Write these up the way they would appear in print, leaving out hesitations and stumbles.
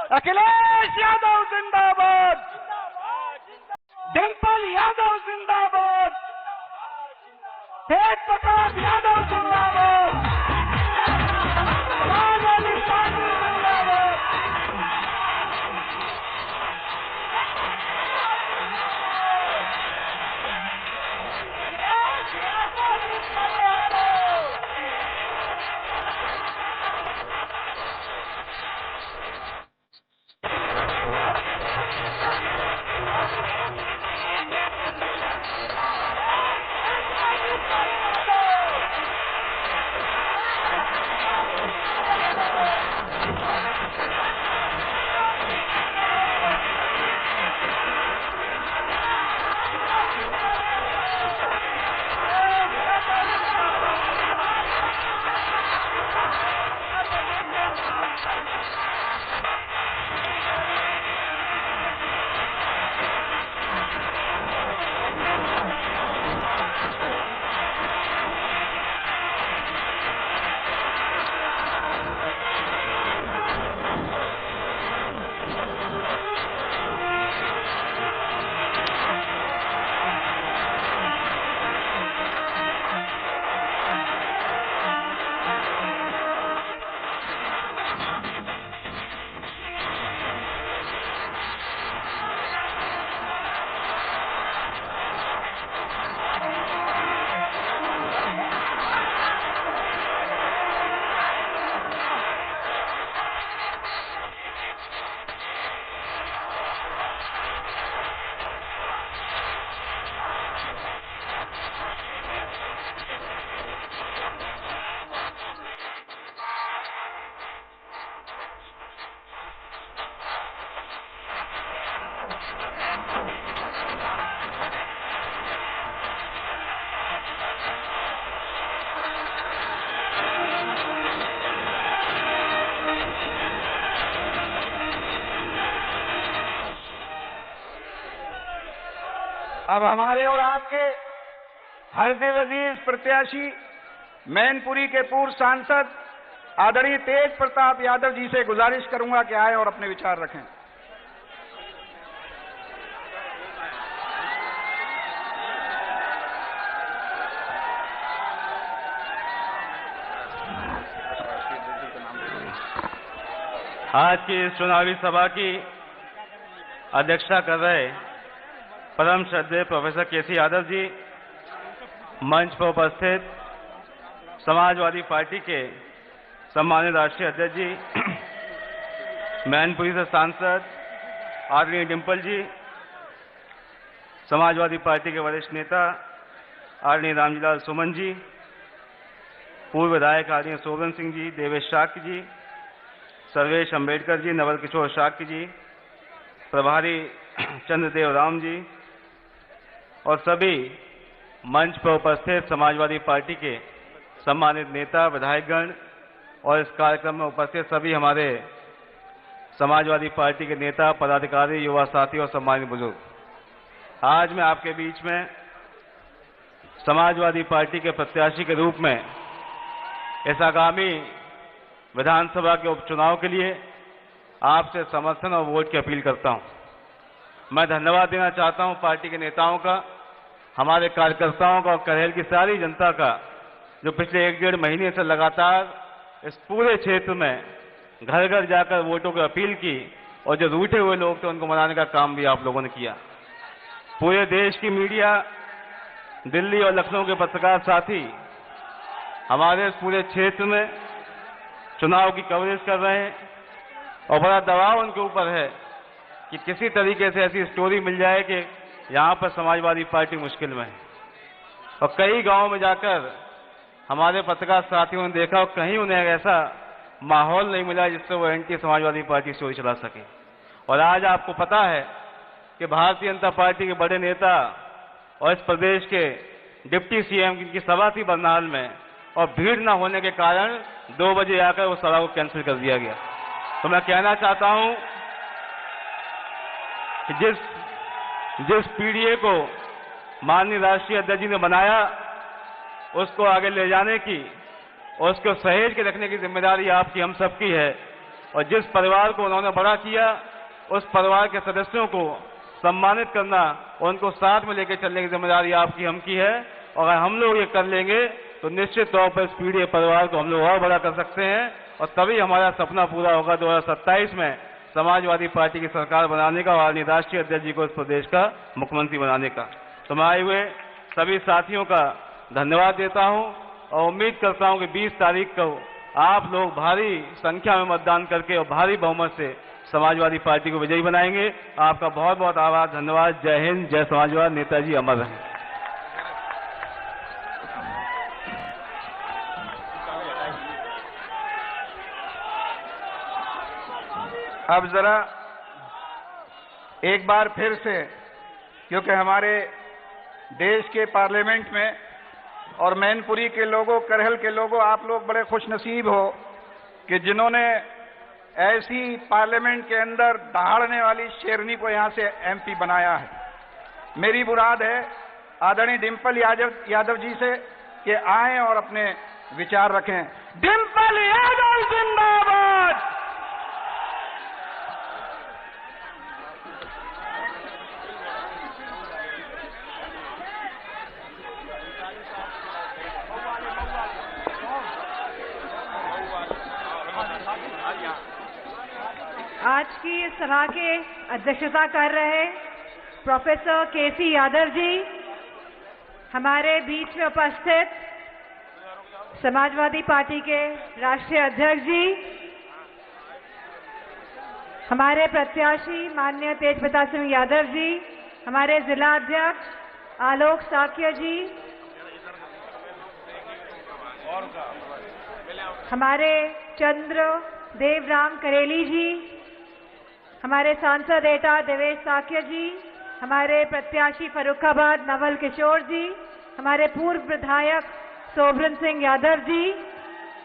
अखिलेश यादव जिंदाबाद, डिंपल यादव जिंदाबाद, तेज प्रताप यादव जिंदाबाद, समाजवादी पार्टी जिंदाबाद। अब हमारे और आपके हरदिल अजीज प्रत्याशी मैनपुरी के पूर्व सांसद आदरणीय तेज प्रताप यादव जी से गुजारिश करूंगा कि आए और अपने विचार रखें। आज की इस चुनावी सभा की अध्यक्षता कर रहे परम श्रद्धेय प्रोफेसर केसी यादव जी, मंच पर उपस्थित समाजवादी पार्टी के सम्मानित राष्ट्रीय अध्यक्ष जी, मैनपुरी से सांसद आदरणीय डिंपल जी, समाजवादी पार्टी के वरिष्ठ नेता आदरणीय रामजीलाल सुमन जी, पूर्व विधायक आदरणीय सोबन सिंह जी, देवेश शाक्य जी, सर्वेश अंबेडकर जी, नवल किशोर शाक्य जी, प्रभारी चंद्रदेव राम जी और सभी मंच पर उपस्थित समाजवादी पार्टी के सम्मानित नेता विधायकगण और इस कार्यक्रम में उपस्थित सभी हमारे समाजवादी पार्टी के नेता, पदाधिकारी, युवा साथी और सम्मानित बुजुर्ग, आज मैं आपके बीच में समाजवादी पार्टी के प्रत्याशी के रूप में इस आगामी विधानसभा के उपचुनाव के लिए आपसे समर्थन और वोट की अपील करता हूं। मैं धन्यवाद देना चाहता हूं पार्टी के नेताओं का, हमारे कार्यकर्ताओं का और करेल की सारी जनता का, जो पिछले 1-1.5 महीने से लगातार इस पूरे क्षेत्र में घर घर जाकर वोटों की अपील की और जो रूठे हुए लोग थे उनको मनाने का काम भी आप लोगों ने किया। पूरे देश की मीडिया, दिल्ली और लखनऊ के पत्रकार साथी हमारे इस पूरे क्षेत्र में चुनाव की कवरेज कर रहे हैं और बड़ा दबाव उनके ऊपर है कि किसी तरीके से ऐसी स्टोरी मिल जाए कि यहां पर समाजवादी पार्टी मुश्किल में है। और कई गांवों में जाकर हमारे पत्रकार साथियों ने देखा और कहीं उन्हें ऐसा माहौल नहीं मिला जिससे वो एंटी समाजवादी पार्टी स्टोरी चला सके। और आज आपको पता है कि भारतीय जनता पार्टी के बड़े नेता और इस प्रदेश के डिप्टी सीएम की सभा थी बरनाल में और भीड़ न होने के कारण 2 बजे आकर उस सभा को कैंसिल कर दिया गया। तो मैं कहना चाहता हूं कि जिस पीडीए को माननीय राष्ट्रीय अध्यक्ष जी ने बनाया उसको आगे ले जाने की और उसको सहेज के रखने की जिम्मेदारी आपकी, हम सबकी है। और जिस परिवार को उन्होंने बड़ा किया उस परिवार के सदस्यों को सम्मानित करना और उनको साथ में लेकर चलने की जिम्मेदारी आपकी, हमकी है। और अगर हम लोग ये कर लेंगे तो निश्चित तौर पर इस पीढ़ी परिवार को हम लोग और बड़ा कर सकते हैं और तभी हमारा सपना पूरा होगा 2027 में समाजवादी पार्टी की सरकार बनाने का और राष्ट्रीय अध्यक्ष जी को इस प्रदेश का मुख्यमंत्री बनाने का। तो मैं आए हुए सभी साथियों का धन्यवाद देता हूं और उम्मीद करता हूं कि 20 तारीख को आप लोग भारी संख्या में मतदान करके और भारी बहुमत से समाजवादी पार्टी को विजयी बनाएंगे। आपका बहुत बहुत आभार, धन्यवाद। जय हिंद, जय समाजवाद, नेताजी अमर रहें। अब जरा एक बार फिर से, क्योंकि हमारे देश के पार्लियामेंट में और मैनपुरी के लोगों, करहल के लोगों, आप लोग बड़े खुशनसीब हो कि जिन्होंने ऐसी पार्लियामेंट के अंदर दहाड़ने वाली शेरनी को यहां से एमपी बनाया है। मेरी मुराद है आदरणीय डिंपल यादव जी से कि आएं और अपने विचार रखें। डिंपल यादव जिंदाबाद। आज की इस सभा के अध्यक्षता कर रहे प्रोफेसर केसी यादव जी, हमारे बीच में उपस्थित समाजवादी पार्टी के राष्ट्रीय अध्यक्ष जी, हमारे प्रत्याशी माननीय तेज प्रताप सिंह यादव जी, हमारे जिला अध्यक्ष आलोक साक्य जी, हमारे चंद्र देवराम करेली जी, हमारे सांसद एटा देवेश साक्य जी, हमारे प्रत्याशी फर्रुखाबाद नवल किशोर जी, हमारे पूर्व विधायक सोभरन सिंह यादव जी,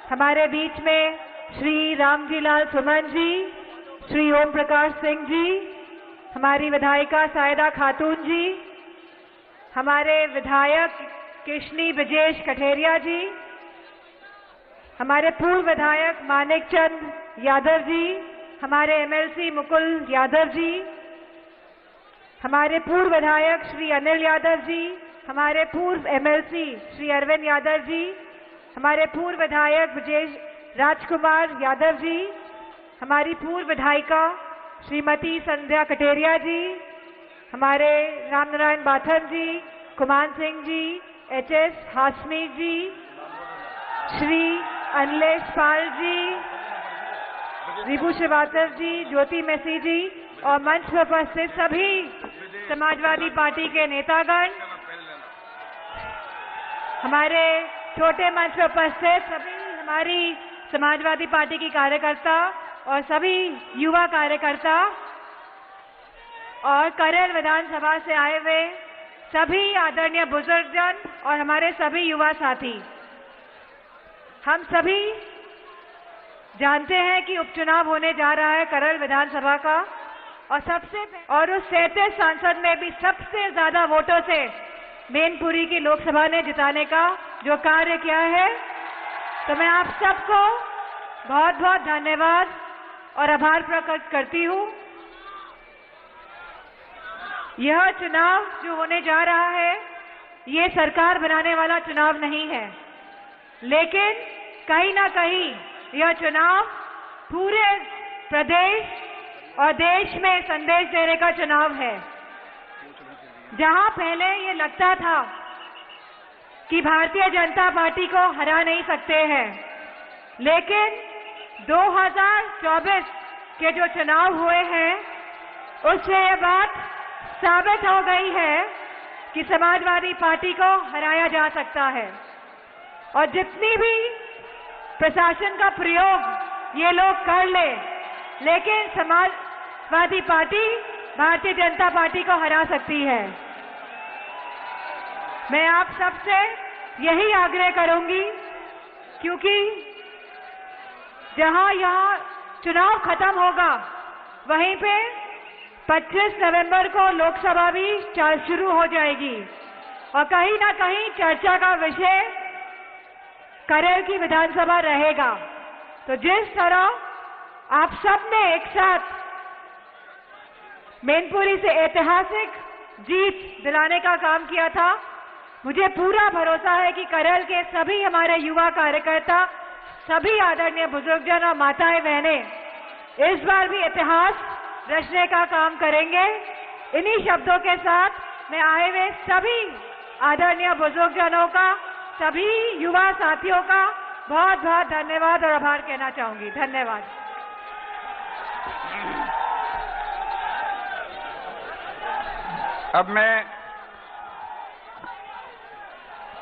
हमारे बीच में श्री रामजीलाल सुमन जी, श्री ओम प्रकाश सिंह जी, हमारी विधायिका सायदा खातून जी, हमारे विधायक कृष्णी ब्रजेश कठेरिया जी, हमारे पूर्व विधायक मानिक चंद यादव जी, हमारे एमएलसी मुकुल यादव जी, हमारे पूर्व विधायक श्री अनिल यादव जी, हमारे पूर्व एमएलसी श्री अरविंद यादव जी, हमारे पूर्व विधायक विजय राजकुमार यादव जी, हमारी पूर्व विधायिका श्रीमती संध्या कटेरिया जी, हमारे रामनारायण बाथन जी, कुमान सिंह जी, एचएस हाशमी जी, श्री अनिलेश पाल जी, रिभू श्रीवास्तव जी, ज्योति मेसी जी और मंच पर उपस्थित सभी समाजवादी पार्टी के नेतागण, हमारे छोटे मंच पर उपस्थित सभी हमारी समाजवादी पार्टी की कार्यकर्ता और सभी युवा कार्यकर्ता और करहल विधानसभा से आए हुए सभी आदरणीय बुजुर्गजन और हमारे सभी युवा साथी, हम सभी जानते हैं कि उपचुनाव होने जा रहा है करहल विधानसभा का और उस 37 सांसद में भी सबसे ज्यादा वोटों से मैनपुरी की लोकसभा ने जिताने का जो कार्य किया है। तो मैं आप सबको बहुत बहुत धन्यवाद और आभार प्रकट करती हूं। यह चुनाव जो होने जा रहा है ये सरकार बनाने वाला चुनाव नहीं है, लेकिन कहीं ना कहीं यह चुनाव पूरे प्रदेश और देश में संदेश देने का चुनाव है। जहां पहले ये लगता था कि भारतीय जनता पार्टी को हरा नहीं सकते हैं, लेकिन 2024 के जो चुनाव हुए हैं उससे ये बात साबित हो गई है कि समाजवादी पार्टी को हराया जा सकता है। और जितनी भी प्रशासन का प्रयोग ये लोग कर ले, लेकिन समाजवादी पार्टी भारतीय जनता पार्टी को हरा सकती है। मैं आप सबसे यही आग्रह करूंगी, क्योंकि जहां यहां चुनाव खत्म होगा वहीं पे 25 नवंबर को लोकसभा भी शुरू हो जाएगी और कहीं ना कहीं चर्चा का विषय करहल की विधानसभा रहेगा। तो जिस तरह आप सब ने एक साथ मैनपुरी से ऐतिहासिक जीत दिलाने का काम किया था। मुझे पूरा भरोसा है कि करहल के सभी हमारे युवा कार्यकर्ता, सभी आदरणीय बुजुर्गजन और माताएं बहनें इस बार भी इतिहास रचने का काम करेंगे। इन्हीं शब्दों के साथ मैं आए हुए सभी आदरणीय बुजुर्गजनों का, सभी युवा साथियों का बहुत बहुत धन्यवाद और आभार कहना चाहूंगी। धन्यवाद। अब मैं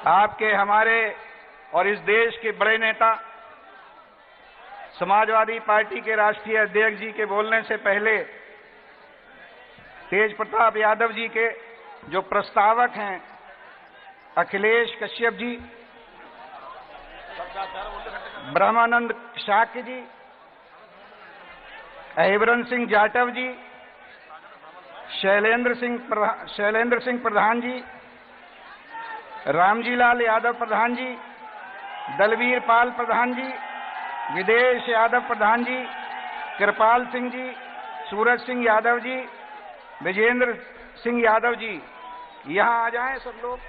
आपके, हमारे और इस देश के बड़े नेता समाजवादी पार्टी के राष्ट्रीय अध्यक्ष जी के बोलने से पहले तेज प्रताप यादव जी के जो प्रस्तावक हैं अखिलेश कश्यप जी, ब्रह्मानंद शाक्य जी, अहिबरन सिंह जाटव जी, शैलेंद्र सिंह प्रधान जी, रामजी लाल यादव प्रधान जी, दलवीर पाल प्रधान जी, विदेश यादव प्रधान जी, कृपाल सिंह जी, सूरज सिंह यादव जी, विजेंद्र सिंह यादव जी, यहां आ जाएं सब लोग।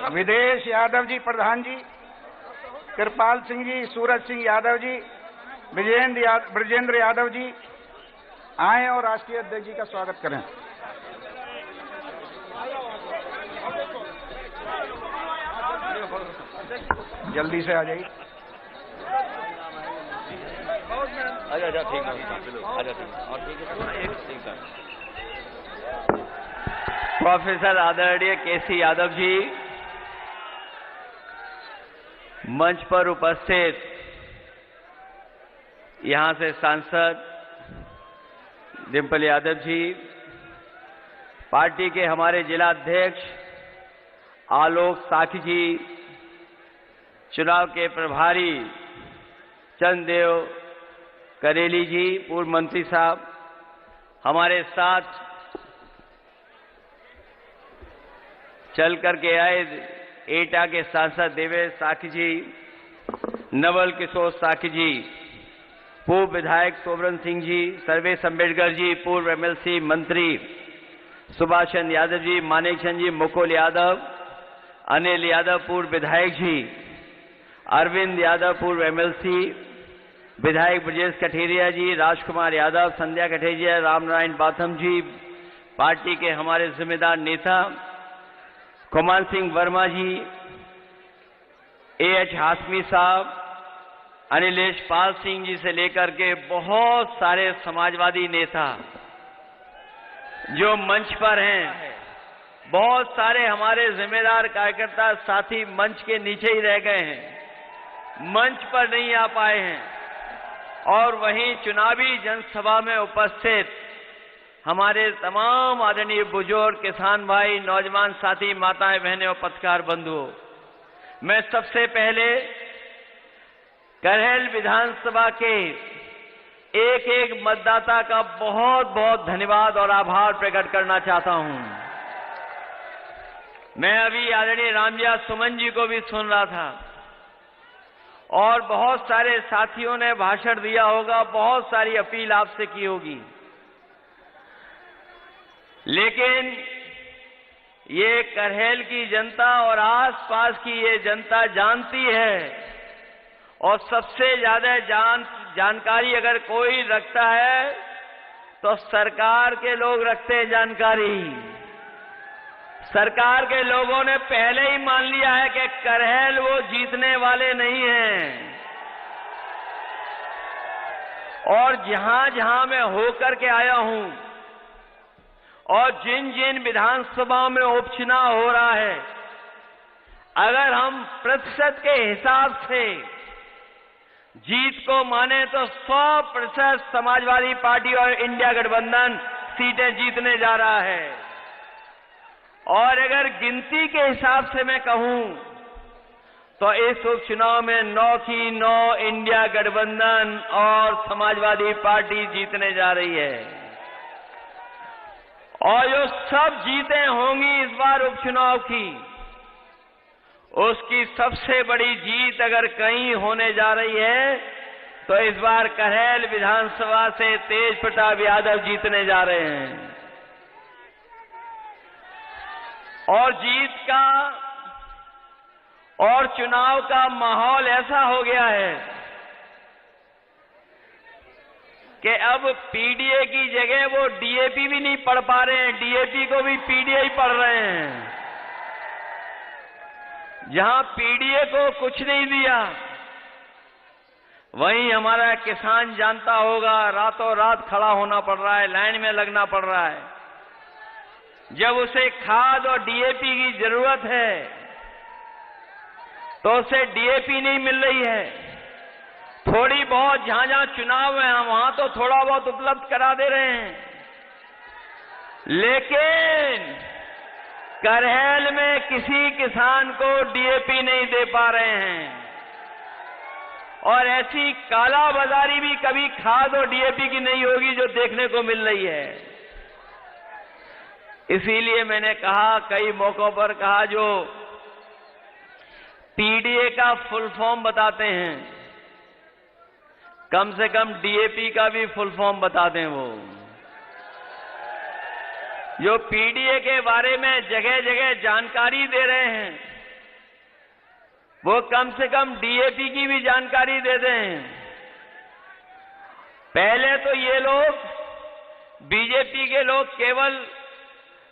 विदेश यादव जी प्रधान जी, कृपाल सिंह जी, सूरज सिंह यादव जी, ब्रजेंद्र यादव जी आए और राष्ट्रीय अध्यक्ष जी का स्वागत करें। जल्दी से आ जाइए। आजा ठीक है, आजा ठीक और ठीक है। प्रोफेसर आदरणीय केसी यादव जी, मंच पर उपस्थित यहां से सांसद डिम्पल यादव जी, पार्टी के हमारे जिला अध्यक्ष आलोक साखी जी, चुनाव के प्रभारी चंद्रदेव करेली जी, पूर्व मंत्री साहब, हमारे साथ चल करके आए एटा के सांसद देवेश साखी जी, नवल किशोर साखी जी, पूर्व विधायक सोबरन सिंह जी, सर्वेश अम्बेडकर जी, पूर्व एमएलसी मंत्री सुभाष चंद्र यादव जी, मानेक चंद जी, मुकुल यादव, अनिल यादव पूर्व विधायक जी, अरविंद यादव पूर्व एमएलसी, विधायक ब्रजेश कठेरिया जी, राजकुमार यादव, संध्या कठेरिया, रामनारायण बाथम जी, पार्टी के हमारे जिम्मेदार नेता कुमार सिंह वर्मा जी, एएच हाशमी साहब, अनिलेश पाल सिंह जी से लेकर के बहुत सारे समाजवादी नेता जो मंच पर हैं, बहुत सारे हमारे जिम्मेदार कार्यकर्ता साथी मंच के नीचे ही रह गए हैं, मंच पर नहीं आ पाए हैं, और वहीं चुनावी जनसभा में उपस्थित हमारे तमाम आदरणीय बुजुर्ग, किसान भाई, नौजवान साथी, माताएं बहनें और पत्रकार बंधुओं, मैं सबसे पहले करहल विधानसभा के एक एक मतदाता का बहुत बहुत धन्यवाद और आभार प्रकट करना चाहता हूं। मैं अभी आदरणीय रामजिया सुमन जी को भी सुन रहा था और बहुत सारे साथियों ने भाषण दिया होगा, बहुत सारी अपील आपसे की होगी, लेकिन ये करहल की जनता और आसपास की ये जनता जानती है, और सबसे ज्यादा जानकारी अगर कोई रखता है तो सरकार के लोग रखते हैं जानकारी। सरकार के लोगों ने पहले ही मान लिया है कि करहल वो जीतने वाले नहीं हैं, और जहां जहां मैं होकर के आया हूं और जिन जिन विधानसभाओं में उपचुनाव हो रहा है, अगर हम प्रतिशत के हिसाब से जीत को माने तो 100% समाजवादी पार्टी और इंडिया गठबंधन सीटें जीतने जा रहा है। और अगर गिनती के हिसाब से मैं कहूं तो इस उपचुनाव में 9 की 9 इंडिया गठबंधन और समाजवादी पार्टी जीतने जा रही है। और जो सब जीतें होंगी इस बार उपचुनाव की, उसकी सबसे बड़ी जीत अगर कहीं होने जा रही है तो इस बार करहेल विधानसभा से तेज प्रताप यादव जीतने जा रहे हैं। और जीत का और चुनाव का माहौल ऐसा हो गया है कि अब पीडीए की जगह वो डीएपी भी नहीं पढ़ पा रहे हैं, डीएपी को भी पीडीए ही पढ़ रहे हैं। जहां पीडीए को कुछ नहीं दिया, वहीं हमारा किसान जानता होगा रातों रात खड़ा होना पड़ रहा है, लाइन में लगना पड़ रहा है। जब उसे खाद और डीएपी की जरूरत है तो उसे डीएपी नहीं मिल रही है। थोड़ी बहुत जहां जहां चुनाव है वहां तो थोड़ा बहुत उपलब्ध करा दे रहे हैं, लेकिन करहेल में किसी किसान को डीएपी नहीं दे पा रहे हैं। और ऐसी कालाबाजारी भी कभी खाद और डीएपी की नहीं होगी जो देखने को मिल रही है। इसीलिए मैंने कहा, कई मौकों पर कहा, जो पीडीए का फुल फॉर्म बताते हैं कम से कम डीएपी का भी फुल फॉर्म बता दें। वो जो पीडीए के बारे में जगह जगह जानकारी दे रहे हैं वो कम से कम डीएपी की भी जानकारी दे दें। पहले तो ये लोग, बीजेपी के लोग, केवल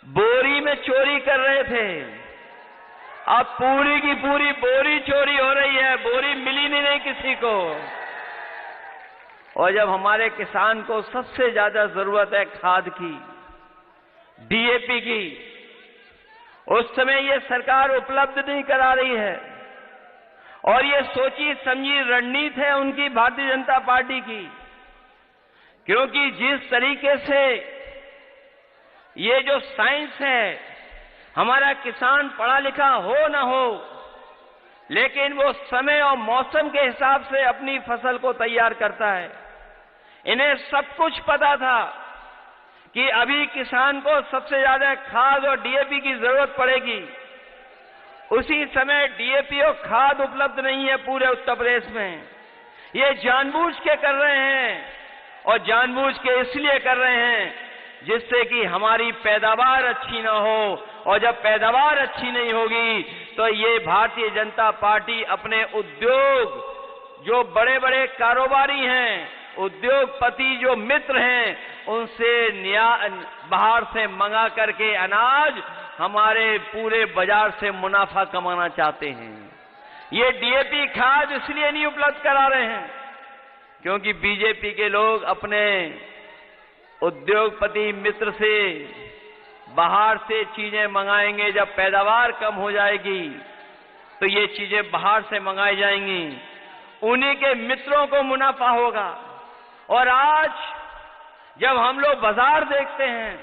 बोरी में चोरी कर रहे थे, अब पूरी की पूरी बोरी चोरी हो रही है, बोरी मिली नहीं किसी को। और जब हमारे किसान को सबसे ज्यादा जरूरत है खाद की, डीएपी की, उस समय ये सरकार उपलब्ध नहीं करा रही है। और ये सोची समझी रणनीति है उनकी, भारतीय जनता पार्टी की, क्योंकि जिस तरीके से ये जो साइंस है, हमारा किसान पढ़ा लिखा हो ना हो, लेकिन वो समय और मौसम के हिसाब से अपनी फसल को तैयार करता है। इन्हें सब कुछ पता था कि अभी किसान को सबसे ज्यादा खाद और डीएपी की जरूरत पड़ेगी। उसी समय डीएपी और खाद उपलब्ध नहीं है पूरे उत्तर प्रदेश में। ये जानबूझ के कर रहे हैं, और जानबूझ के इसलिए कर रहे हैं जिससे कि हमारी पैदावार अच्छी ना हो। और जब पैदावार अच्छी नहीं होगी तो ये भारतीय जनता पार्टी अपने उद्योग, जो बड़े बड़े कारोबारी हैं, उद्योगपति जो मित्र हैं, उनसे बाहर से मंगा करके अनाज हमारे पूरे बाजार से मुनाफा कमाना चाहते हैं। ये डीएपी खाद इसलिए नहीं उपलब्ध करा रहे हैं क्योंकि बीजेपी के लोग अपने उद्योगपति मित्र से बाहर से चीजें मंगाएंगे। जब पैदावार कम हो जाएगी तो ये चीजें बाहर से मंगाई जाएंगी, उन्हीं के मित्रों को मुनाफा होगा। और आज जब हम लोग बाजार देखते हैं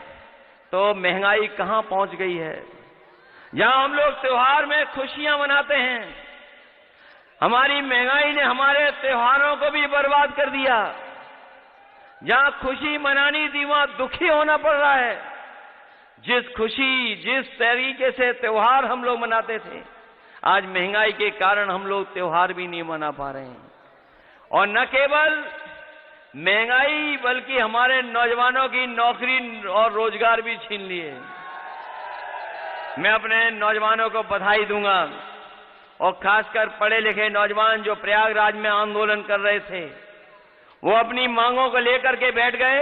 तो महंगाई कहां पहुंच गई है। जहां हम लोग त्योहार में खुशियां मनाते हैं, हमारी महंगाई ने हमारे त्योहारों को भी बर्बाद कर दिया। जहां खुशी मनानी थी वहां दुखी होना पड़ रहा है। जिस तरीके से त्योहार हम लोग मनाते थे, आज महंगाई के कारण हम लोग त्योहार भी नहीं मना पा रहे हैं। और न केवल महंगाई बल्कि हमारे नौजवानों की नौकरी और रोजगार भी छीन लिए। मैं अपने नौजवानों को बधाई दूंगा, और खासकर पढ़े लिखे नौजवान जो प्रयागराज में आंदोलन कर रहे थे, वो अपनी मांगों को लेकर के बैठ गए।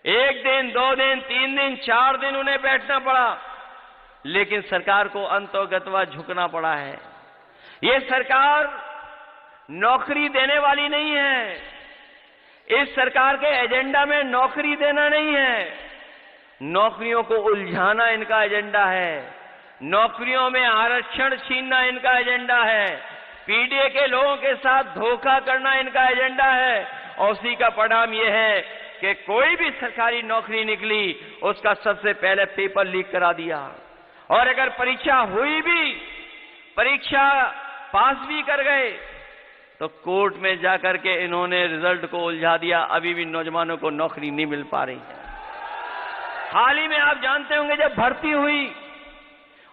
1 दिन, 2 दिन, 3 दिन, 4 दिन उन्हें बैठना पड़ा, लेकिन सरकार को अंतोगत्वा झुकना पड़ा है। ये सरकार नौकरी देने वाली नहीं है। इस सरकार के एजेंडा में नौकरी देना नहीं है, नौकरियों को उलझाना इनका एजेंडा है। नौकरियों में आरक्षण छीनना इनका एजेंडा है, पीडीए के लोगों के साथ धोखा करना इनका एजेंडा है। और उसी का परिणाम यह है कि कोई भी सरकारी नौकरी निकली उसका सबसे पहले पेपर लीक करा दिया, और अगर परीक्षा हुई भी, परीक्षा पास भी कर गए तो कोर्ट में जाकर के इन्होंने रिजल्ट को उलझा दिया। अभी भी नौजवानों को नौकरी नहीं मिल पा रही है। हाल ही में आप जानते होंगे जब भर्ती हुई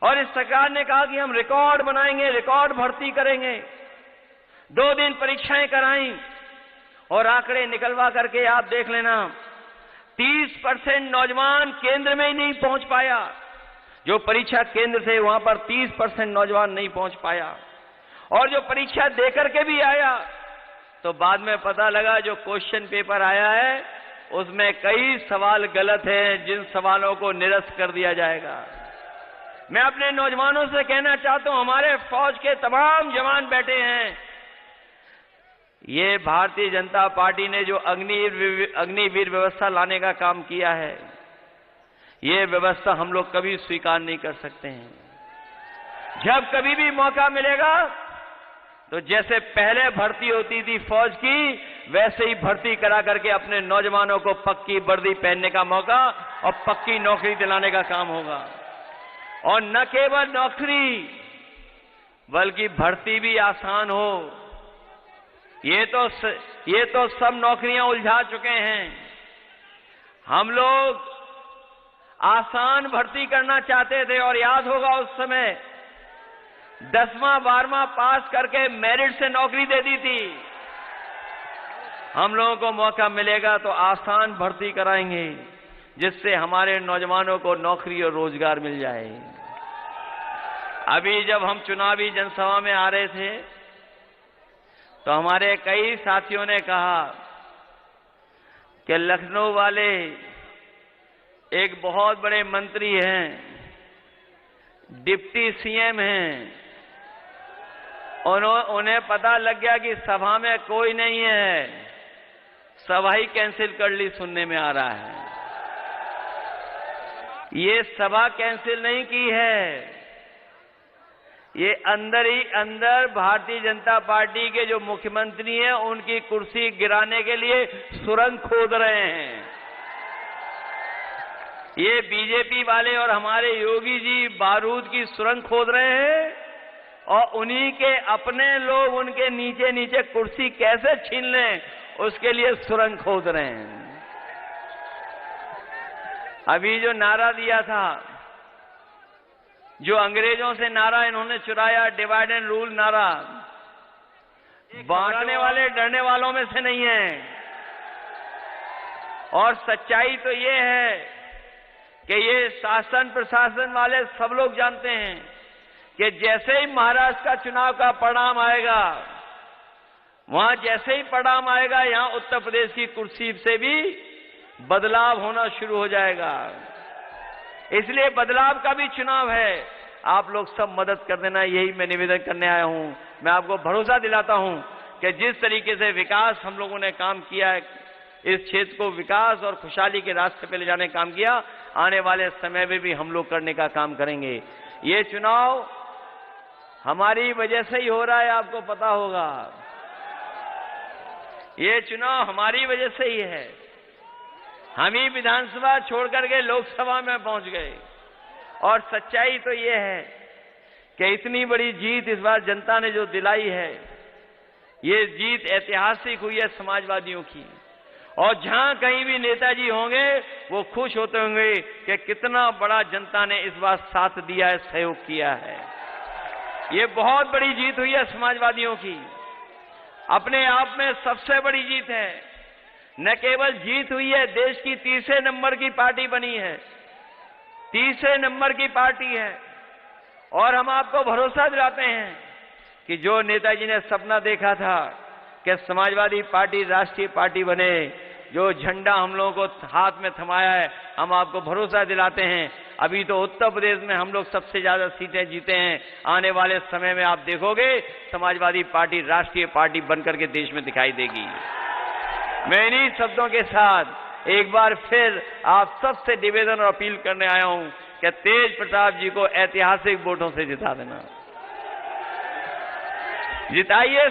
और इस सरकार ने कहा कि हम रिकॉर्ड बनाएंगे, रिकॉर्ड भर्ती करेंगे, 2 दिन परीक्षाएं कराई और आंकड़े निकलवा करके आप देख लेना, 30% नौजवान केंद्र में ही नहीं पहुंच पाया। जो परीक्षा केंद्र थे वहां पर 30% नौजवान नहीं पहुंच पाया, और जो परीक्षा देकर के भी आया तो बाद में पता लगा जो क्वेश्चन पेपर आया है उसमें कई सवाल गलत हैं, जिन सवालों को निरस्त कर दिया जाएगा। मैं अपने नौजवानों से कहना चाहता हूं, हमारे फौज के तमाम जवान बैठे हैं, ये भारतीय जनता पार्टी ने जो अग्निवीर व्यवस्था लाने का काम किया है, ये व्यवस्था हम लोग कभी स्वीकार नहीं कर सकते हैं। जब कभी भी मौका मिलेगा तो जैसे पहले भर्ती होती थी फौज की, वैसे ही भर्ती करा करके अपने नौजवानों को पक्की वर्दी पहनने का मौका और पक्की नौकरी दिलाने का काम होगा। और न केवल नौकरी बल्कि भर्ती भी आसान हो। ये तो सब नौकरियां उलझा चुके हैं। हम लोग आसान भर्ती करना चाहते थे, और याद होगा उस समय 10वां 12वां पास करके मेरिट से नौकरी दे दी थी। हम लोगों को मौका मिलेगा तो आसान भर्ती कराएंगे, जिससे हमारे नौजवानों को नौकरी और रोजगार मिल जाए। अभी जब हम चुनावी जनसभा में आ रहे थे तो हमारे कई साथियों ने कहा कि लखनऊ वाले एक बहुत बड़े मंत्री हैं, डिप्टी सीएम हैं, उन्हें पता लग गया कि सभा में कोई नहीं है, सभा ही कैंसिल कर ली, सुनने में आ रहा है। ये सभा कैंसिल नहीं की है, ये अंदर ही अंदर भारतीय जनता पार्टी के जो मुख्यमंत्री हैं उनकी कुर्सी गिराने के लिए सुरंग खोद रहे हैं। ये बीजेपी वाले और हमारे योगी जी बारूद की सुरंग खोद रहे हैं, और उन्हीं के अपने लोग उनके नीचे नीचे कुर्सी कैसे छीन लें उसके लिए सुरंग खोद रहे हैं। अभी जो नारा दिया था, जो अंग्रेजों से नारा इन्होंने चुराया, डिवाइड एंड रूल नारा, बांटने वाले डरने वालों में से नहीं है। और सच्चाई तो ये है कि ये शासन प्रशासन वाले सब लोग जानते हैं कि जैसे ही महाराष्ट्र का चुनाव का परिणाम आएगा, वहां जैसे ही परिणाम आएगा, यहां उत्तर प्रदेश की कुर्सी से भी बदलाव होना शुरू हो जाएगा। इसलिए बदलाव का भी चुनाव है। आप लोग सब मदद कर देना, यही मैं निवेदन करने आया हूं। मैं आपको भरोसा दिलाता हूं कि जिस तरीके से विकास हम लोगों ने काम किया है, इस क्षेत्र को विकास और खुशहाली के रास्ते पे ले जाने का काम किया, आने वाले समय में भी हम लोग करने का काम करेंगे। ये चुनाव हमारी वजह से ही हो रहा है, आपको पता होगा। ये चुनाव हमारी वजह से ही है। हम ही विधानसभा छोड़ करके लोकसभा में पहुंच गए, और सच्चाई तो ये है कि इतनी बड़ी जीत इस बार जनता ने जो दिलाई है, ये जीत ऐतिहासिक हुई है समाजवादियों की। और जहां कहीं भी नेताजी होंगे वो खुश होते होंगे कि कितना बड़ा जनता ने इस बार साथ दिया है, सहयोग किया है। ये बहुत बड़ी जीत हुई है समाजवादियों की, अपने आप में सबसे बड़ी जीत है। न केवल जीत हुई है, देश की तीसरे नंबर की पार्टी बनी है, तीसरे नंबर की पार्टी है। और हम आपको भरोसा दिलाते हैं कि जो नेताजी ने सपना देखा था कि समाजवादी पार्टी राष्ट्रीय पार्टी बने, जो झंडा हम लोगों को हाथ में थमाया है, हम आपको भरोसा दिलाते हैं। अभी तो उत्तर प्रदेश में हम लोग सबसे ज्यादा सीटें जीते हैं। आने वाले समय में आप देखोगे समाजवादी पार्टी राष्ट्रीय पार्टी बनकर के देश में दिखाई देगी। मैं इन्हीं शब्दों के साथ एक बार फिर आप सबसे निवेदन और अपील करने आया हूं कि तेज प्रताप जी को ऐतिहासिक वोटों से जिता देना। जिताइए।